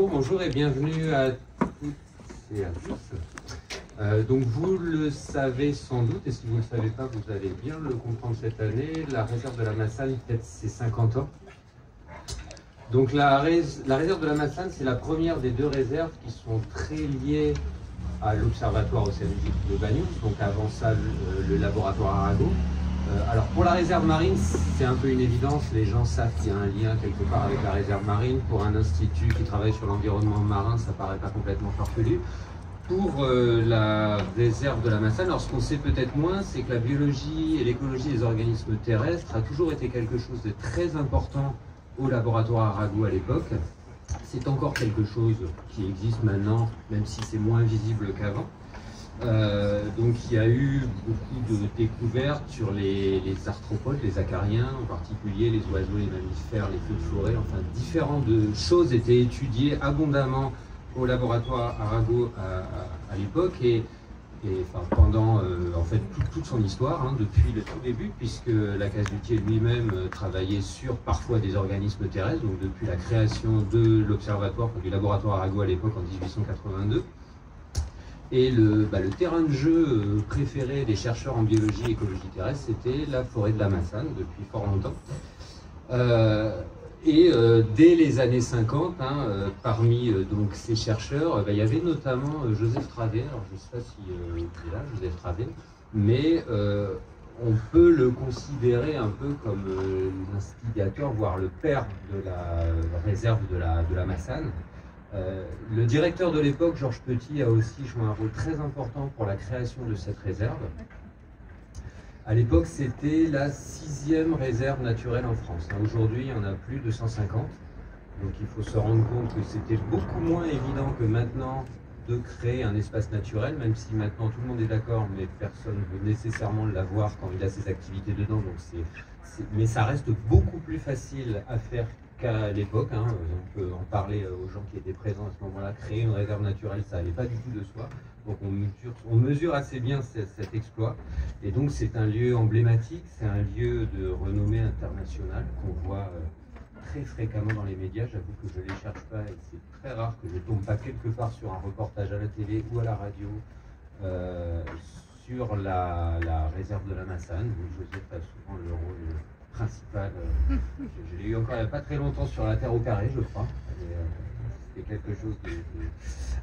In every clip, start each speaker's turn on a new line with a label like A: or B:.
A: Bonjour et bienvenue à toutes et à tous. Donc vous le savez sans doute, et si vous ne le savez pas, vous allez bien le comprendre cette année, la réserve de la Massagne fête ses 50 ans. Donc la réserve de la Massagne, c'est la première des deux réserves qui sont très liées à l'Observatoire océanique de Banyuls, donc avant ça le laboratoire Arago. Alors pour la réserve marine, c'est un peu une évidence, les gens savent qu'il y a un lien quelque part avec la réserve marine. Pour un institut qui travaille sur l'environnement marin, ça paraît pas complètement farfelu. Pour la réserve de la Massagne, alors ce qu'on sait peut-être moins, c'est que la biologie et l'écologie des organismes terrestres a toujours été quelque chose de très important au laboratoire Arago à l'époque. C'est encore quelque chose qui existe maintenant, même si c'est moins visible qu'avant. Donc il y a eu beaucoup de découvertes sur les arthropodes, les acariens, en particulier les oiseaux, les mammifères, les feux de forêt, enfin différentes choses étaient étudiées abondamment au laboratoire Arago à l'époque et enfin, pendant en fait toute son histoire, hein, depuis le tout début, puisque Lacazutier lui-même travaillait sur parfois des organismes terrestres, donc depuis la création de l'observatoire, du laboratoire Arago à l'époque en 1882. Et le terrain de jeu préféré des chercheurs en biologie et écologie terrestre, c'était la forêt de la Massagne, depuis fort longtemps. Dès les années 50, hein, parmi donc, ces chercheurs, il y avait notamment Joseph Travers. Alors, je ne sais pas si il est là, Joseph Travers, mais on peut le considérer un peu comme l'instigateur, voire le père de la réserve de la Massagne. Le directeur de l'époque, Georges Petit, a aussi joué un rôle très important pour la création de cette réserve. À l'époque, c'était la 6e réserve naturelle en France. Aujourd'hui, il y en a plus de 150. Donc il faut se rendre compte que c'était beaucoup moins évident que maintenant de créer un espace naturel, même si maintenant tout le monde est d'accord, mais personne ne veut nécessairement l'avoir quand il a ses activités dedans. Donc mais ça reste beaucoup plus facile à faire qu'à l'époque, hein. On peut en parler aux gens qui étaient présents à ce moment-là. Créer une réserve naturelle, ça n'allait pas du tout de soi. Donc on mesure assez bien cet exploit. Et donc c'est un lieu emblématique, c'est un lieu de renommée internationale qu'on voit très fréquemment dans les médias. J'avoue que je ne les cherche pas et c'est très rare que je ne tombe pas quelque part sur un reportage à la télé ou à la radio sur la réserve de la Massagne, où Joseph a souvent le rôle principal. Je l'ai eu encore il n'y a pas très longtemps sur La Terre au carré, je crois. C'était quelque chose de...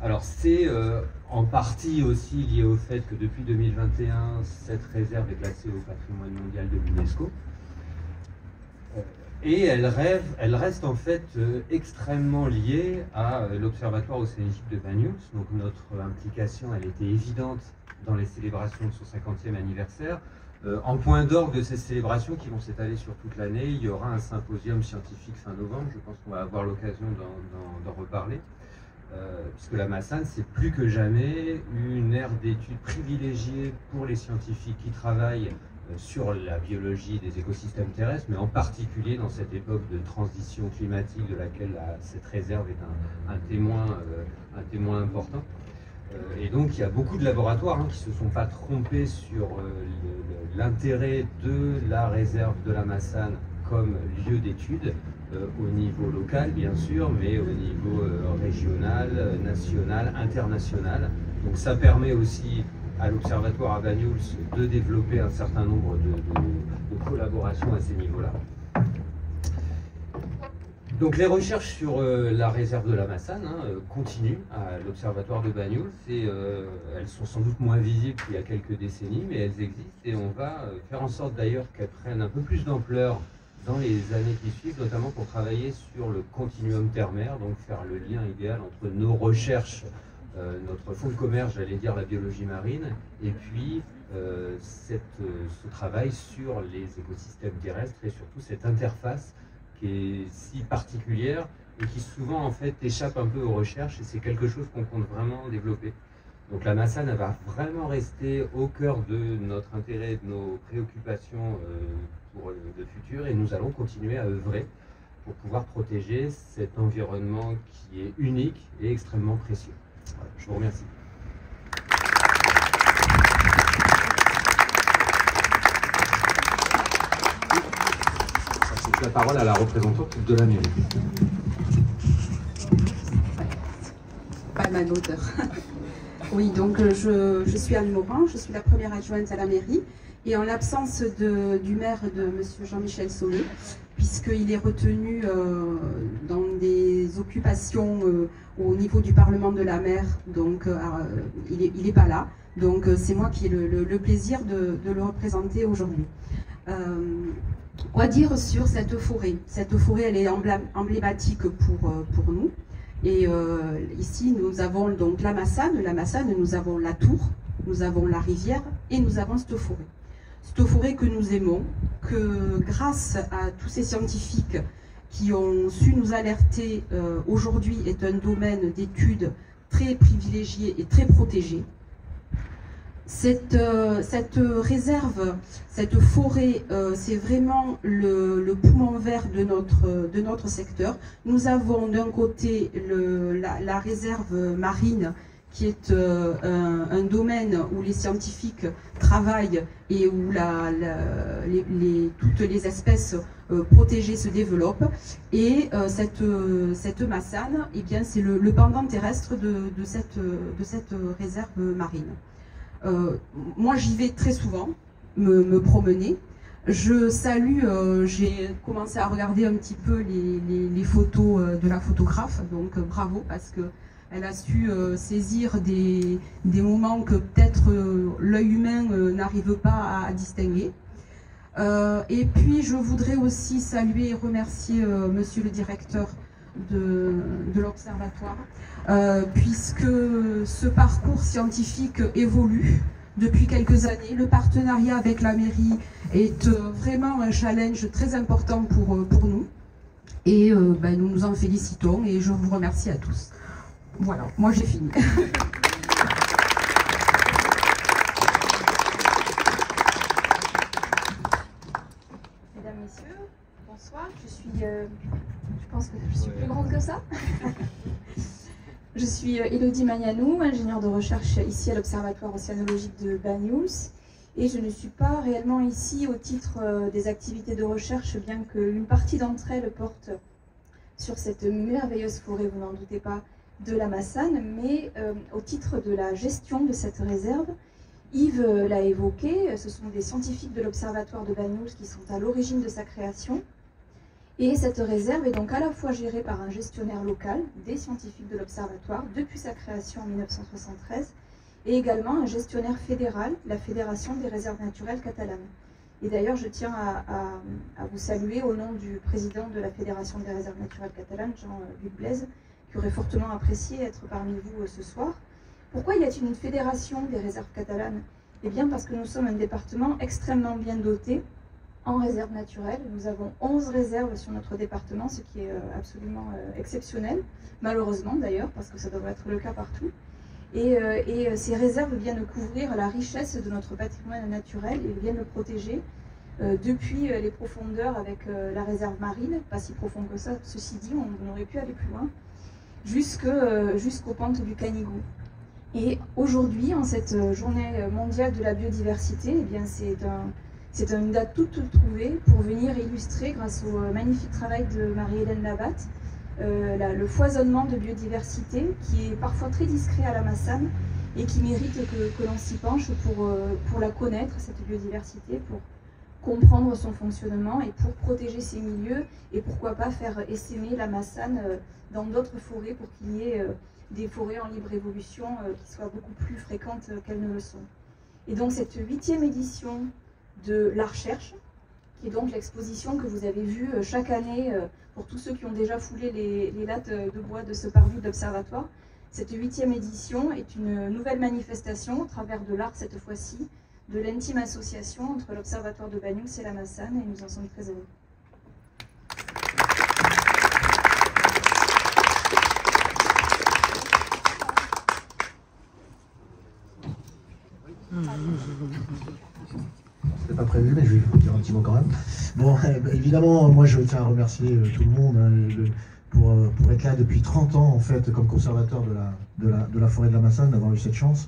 A: Alors c'est en partie aussi lié au fait que depuis 2021, cette réserve est classée au patrimoine mondial de l'UNESCO. Et elle reste en fait extrêmement liée à l'Observatoire océanique de Banyuls. Donc notre implication, elle était évidente dans les célébrations de son 50e anniversaire. En point d'orgue de ces célébrations qui vont s'étaler sur toute l'année, il y aura un symposium scientifique fin novembre. Je pense qu'on va avoir l'occasion d'en reparler. Puisque la Massagne, c'est plus que jamais une aire d'études privilégiée pour les scientifiques qui travaillent sur la biologie des écosystèmes terrestres, mais en particulier dans cette époque de transition climatique de laquelle cette réserve est un témoin important. Et donc il y a beaucoup de laboratoires qui ne se sont pas trompés sur l'intérêt de la réserve de la Massagne comme lieu d'études, au niveau local bien sûr, mais au niveau régional, national, international. Donc ça permet aussi à l'Observatoire à Banyuls de développer un certain nombre de collaborations à ces niveaux-là. Donc les recherches sur la réserve de la Massagne continuent à l'Observatoire de Banyuls et elles sont sans doute moins visibles qu'il y a quelques décennies, mais elles existent et on va faire en sorte d'ailleurs qu'elles prennent un peu plus d'ampleur dans les années qui suivent, notamment pour travailler sur le continuum terre-mer, donc faire le lien idéal entre nos recherches, notre fonds de commerce, j'allais dire la biologie marine, et puis ce travail sur les écosystèmes terrestres et surtout cette interface qui est si particulière et qui souvent en fait échappe un peu aux recherches, et c'est quelque chose qu'on compte vraiment développer. Donc la Massagne va vraiment rester au cœur de notre intérêt, de nos préoccupations pour le futur, et nous allons continuer à œuvrer pour pouvoir protéger cet environnement qui est unique et extrêmement précieux. Voilà, je vous remercie. La parole à la représentante de la mairie.
B: Pas ma hauteur. Oui, donc je suis Anne Morin, je suis la première adjointe à la mairie, et en l'absence du maire de M. Jean-Michel Sauvé, puisqu'il est retenu dans des occupations au niveau du Parlement de la mer, donc il n'est pas là. Donc c'est moi qui ai le plaisir de le représenter aujourd'hui. Quoi dire sur cette forêt? Cette forêt, elle est emblématique pour nous. Et ici, nous avons donc la Massane, nous avons la Tour, nous avons la rivière et nous avons cette forêt. Cette forêt que nous aimons, que grâce à tous ces scientifiques qui ont su nous alerter, aujourd'hui est un domaine d'études très privilégié et très protégé. Cette réserve, cette forêt, c'est vraiment le poumon vert de notre secteur. Nous avons d'un côté la réserve marine, qui est un domaine où les scientifiques travaillent et où toutes les espèces protégées se développent. Et cette Massane, eh bien, c'est le pendant terrestre de cette réserve marine. Moi, j'y vais très souvent, me promener. Je salue, j'ai commencé à regarder un petit peu les photos de la photographe, donc bravo, parce qu'elle a su saisir des moments que peut-être l'œil humain n'arrive pas à distinguer. Et puis, je voudrais aussi saluer et remercier monsieur le directeur de l'Observatoire, puisque ce parcours scientifique évolue depuis quelques années. Le partenariat avec la mairie est vraiment un challenge très important pour nous, et nous nous en félicitons et je vous remercie à tous. Voilà, moi j'ai fini.
C: Mesdames, Messieurs, bonsoir. Je pense que je suis plus grande que ça. Je suis Élodie Magnanou, ingénieure de recherche ici à l'Observatoire océanologique de Banyuls. Et je ne suis pas réellement ici au titre des activités de recherche, bien qu'une partie d'entre elles porte sur cette merveilleuse forêt, vous n'en doutez pas, de la Massane, mais au titre de la gestion de cette réserve. Yves l'a évoqué, ce sont des scientifiques de l'Observatoire de Banyuls qui sont à l'origine de sa création. Et cette réserve est donc à la fois gérée par un gestionnaire local, des scientifiques de l'Observatoire, depuis sa création en 1973, et également un gestionnaire fédéral, la Fédération des réserves naturelles catalanes. Et d'ailleurs, je tiens à vous saluer au nom du président de la Fédération des réserves naturelles catalanes, Jean-Luc Blaise, qui aurait fortement apprécié être parmi vous ce soir. Pourquoi y a-t-il une fédération des réserves catalanes? Eh bien parce que nous sommes un département extrêmement bien doté en réserves naturelles. Nous avons 11 réserves sur notre département, ce qui est absolument exceptionnel, malheureusement d'ailleurs, parce que ça devrait être le cas partout. Et ces réserves viennent couvrir la richesse de notre patrimoine naturel et viennent le protéger depuis les profondeurs avec la réserve marine, pas si profond que ça, ceci dit, on aurait pu aller plus loin, jusqu'aux pentes du Canigou. Et aujourd'hui, en cette journée mondiale de la biodiversité, eh bien c'est une date toute trouvée pour venir illustrer, grâce au magnifique travail de Marie-Hélène Labatte, le foisonnement de biodiversité qui est parfois très discret à la Massane et qui mérite que l'on s'y penche pour la connaître, cette biodiversité, pour comprendre son fonctionnement et pour protéger ces milieux et pourquoi pas faire essaimer la Massane dans d'autres forêts pour qu'il y ait des forêts en libre évolution qui soient beaucoup plus fréquentes qu'elles ne le sont. Et donc cette 8e édition de la recherche, qui est donc l'exposition que vous avez vue chaque année pour tous ceux qui ont déjà foulé les lattes de bois de ce parvis d'observatoire. Cette 8e édition est une nouvelle manifestation, au travers de l'art cette fois-ci, de l'intime association entre l'Observatoire de Banyuls et la Massane, et nous en sommes très heureux.
D: pas prévu, mais je vais vous dire un petit mot quand même. Bon, évidemment, moi je tiens à remercier tout le monde pour être là depuis 30 ans en fait comme conservateur de la forêt de la Massane, d'avoir eu cette chance.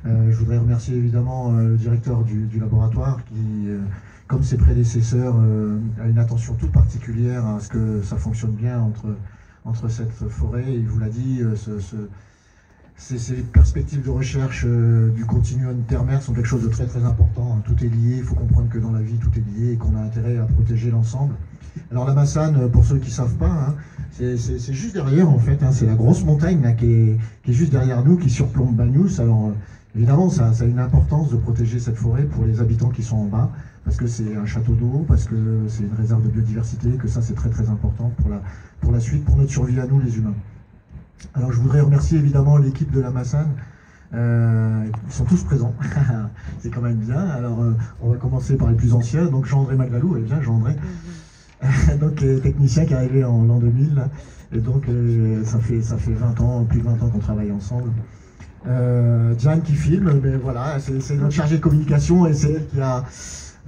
D: Je voudrais remercier évidemment le directeur du laboratoire qui, comme ses prédécesseurs, a une attention toute particulière à ce que ça fonctionne bien entre cette forêt. Il vous l'a dit, ces perspectives de recherche du continuum terre-mer sont quelque chose de très très important. Tout est lié, il faut comprendre que dans la vie tout est lié et qu'on a intérêt à protéger l'ensemble. Alors la Massane, pour ceux qui ne savent pas, hein, c'est juste derrière en fait, hein, c'est la grosse montagne là, qui est juste derrière nous, qui surplombe Bagnous. Alors évidemment ça a une importance de protéger cette forêt pour les habitants qui sont en bas, parce que c'est un château d'eau, parce que c'est une réserve de biodiversité, que ça c'est très très important pour la suite, pour notre survie à nous les humains. Alors je voudrais remercier évidemment l'équipe de la Massane, ils sont tous présents, c'est quand même bien. Alors on va commencer par les plus anciens, donc Jean-André Maglalou, bien Jean-André, donc technicien qui est arrivé en l'an 2000, là. Et donc ça fait 20 ans, plus de 20 ans qu'on travaille ensemble. Diane qui filme, mais voilà, c'est notre chargée de communication et c'est elle qui a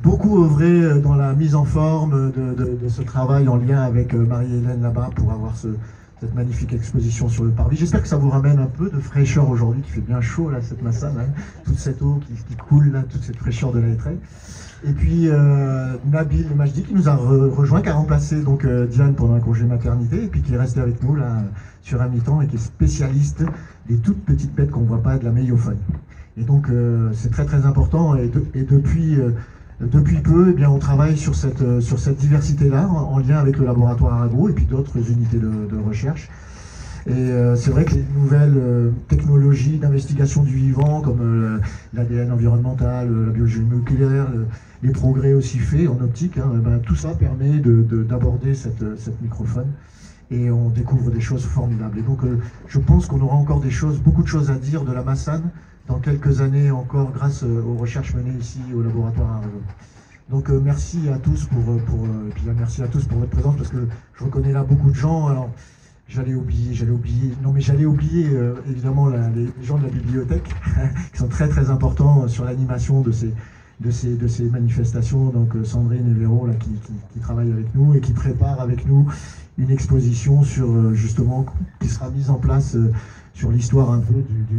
D: beaucoup œuvré dans la mise en forme de ce travail en lien avec Marie-Hélène là-bas pour avoir cette magnifique exposition sur le parvis. J'espère que ça vous ramène un peu de fraîcheur aujourd'hui, qui fait bien chaud là, cette Massane, hein, toute cette eau qui coule là, toute cette fraîcheur de la Lettraie. Et puis Nabil Majdi qui nous a rejoint, qui a remplacé donc Diane pendant un congé maternité, et puis qui est resté avec nous là sur un mi-temps et qui est spécialiste des toutes petites bêtes qu'on ne voit pas, de la méiofaune. Et donc c'est très très important, et depuis peu, eh bien, on travaille sur cette diversité-là, en lien avec le laboratoire Arago et puis d'autres unités de recherche. Et c'est vrai que les nouvelles technologies d'investigation du vivant, comme l'ADN environnemental, la biologie moléculaire, les progrès aussi faits en optique, hein, ben, tout ça permet d'aborder cette microfaune. Et on découvre des choses formidables. Et donc je pense qu'on aura encore beaucoup de choses à dire de la Massane dans quelques années encore, grâce aux recherches menées ici au laboratoire Arago. Donc merci à tous merci à tous pour votre présence, parce que je reconnais là beaucoup de gens. Alors j'allais oublier évidemment les gens de la bibliothèque qui sont très très importants sur l'animation de ces manifestations. Donc Sandrine et Véro là, qui travaillent avec nous et qui préparent avec nous une exposition sur justement qui sera mise en place sur l'histoire un peu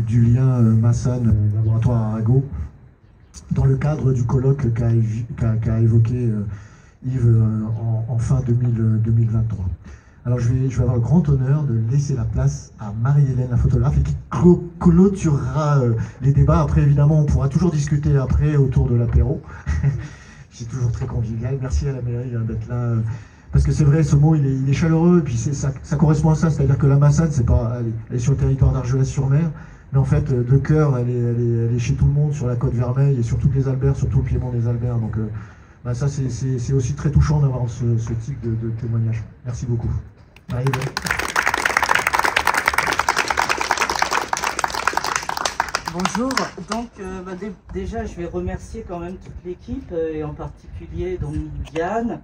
D: du lien Massane laboratoire Arago, dans le cadre du colloque qu'a évoqué Yves en fin 2023. Alors je vais avoir le grand honneur de laisser la place à Marie-Hélène, la photographe, et qui clôturera les débats. Après, évidemment, on pourra toujours discuter après autour de l'apéro. C'est toujours très convivial. Merci à la mairie d'être là. Parce que c'est vrai, ce mot, il est chaleureux, et puis ça correspond à ça, c'est-à-dire que la Massane, elle est sur le territoire d'Argelès-sur-Mer, mais en fait, de cœur, elle est chez tout le monde, sur la côte Vermeille, et sur toutes les Alberts, sur tout le piémont des Alberts. Donc bah ça, c'est aussi très touchant d'avoir ce type de témoignage. Merci beaucoup. Marie-Hélène.
E: Bonjour, donc déjà je vais remercier quand même toute l'équipe, et en particulier donc Diane,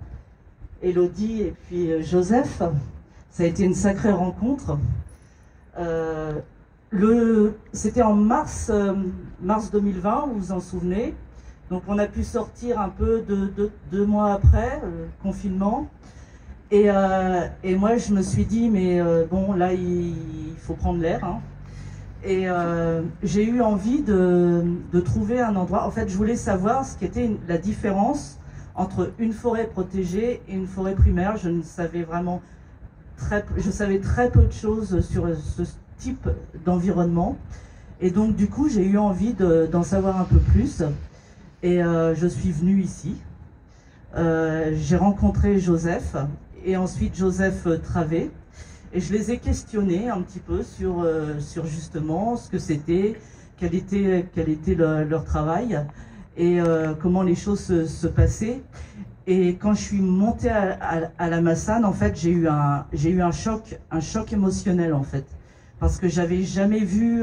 E: Elodie et puis Joseph. Ça a été une sacrée rencontre. C'était en mars 2020, vous vous en souvenez. Donc on a pu sortir un peu deux mois après, confinement. Et moi je me suis dit, mais bon là il faut prendre l'air. Hein. Et j'ai eu envie de trouver un endroit. En fait, je voulais savoir ce qui était la différence entre une forêt protégée et une forêt primaire. Je savais très peu de choses sur ce type d'environnement. Et donc, du coup, j'ai eu envie d'en savoir un peu plus. Et je suis venue ici. J'ai rencontré Joseph et ensuite Joseph Travé. Et je les ai questionnés un petit peu sur justement ce que c'était, quel était leur travail et comment les choses se passaient. Et quand je suis montée à la Massane, en fait, j'ai eu un choc émotionnel en fait, parce que j'avais jamais vu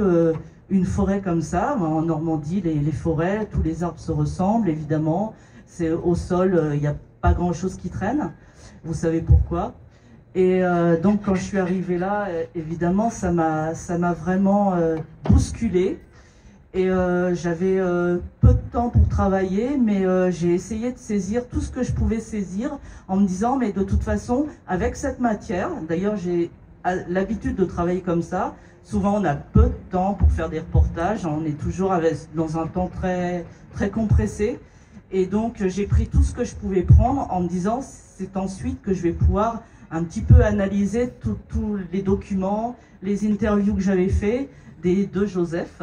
E: une forêt comme ça. En Normandie, les forêts, tous les arbres se ressemblent évidemment. C'est au sol, il n'y a pas grand chose qui traîne. Vous savez pourquoi. Et donc quand je suis arrivée là, évidemment, ça m'a vraiment bousculée. Et j'avais peu de temps pour travailler, mais j'ai essayé de saisir tout ce que je pouvais saisir en me disant, mais de toute façon, avec cette matière, d'ailleurs j'ai l'habitude de travailler comme ça, souvent on a peu de temps pour faire des reportages, on est toujours dans un temps très, très compressé. Et donc j'ai pris tout ce que je pouvais prendre en me disant, c'est ensuite que je vais pouvoir un petit peu analyser tous les documents, les interviews que j'avais fait de Joseph,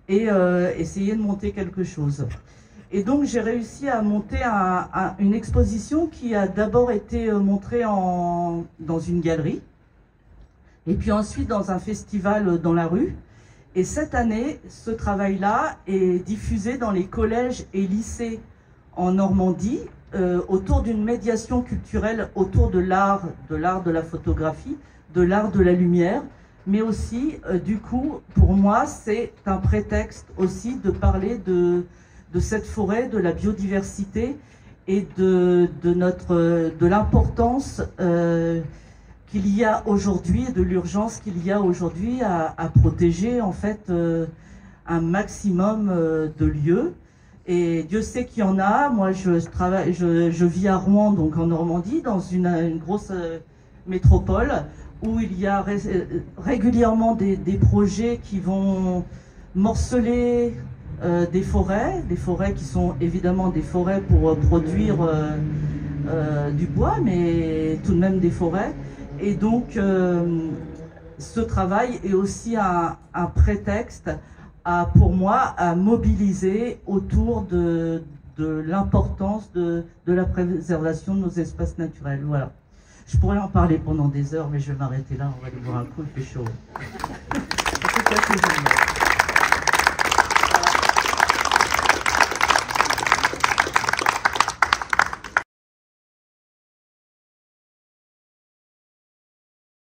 E: et essayer de monter quelque chose. Et donc j'ai réussi à monter une exposition qui a d'abord été montrée dans une galerie, et puis ensuite dans un festival dans la rue. Et cette année, ce travail-là est diffusé dans les collèges et lycées en Normandie, autour d'une médiation culturelle autour de l'art de la photographie, de l'art de la lumière, mais aussi, du coup, pour moi, c'est un prétexte aussi de parler de cette forêt, de la biodiversité et de l'importance qu'il y a aujourd'hui et de l'urgence qu'il y a aujourd'hui à protéger en fait un maximum de lieux. Et Dieu sait qu'il y en a. Moi, je vis à Rouen, donc en Normandie, dans une grosse métropole où il y a régulièrement des projets qui vont morceler des forêts qui sont évidemment des forêts pour produire du bois, mais tout de même des forêts. Et donc, ce travail est aussi un prétexte pour moi à mobiliser autour de l'importance de la préservation de nos espaces naturels. Voilà. Je pourrais en parler pendant des heures, mais je vais m'arrêter là, on va aller boire un coup, il fait chaud. En tout cas, c'est génial.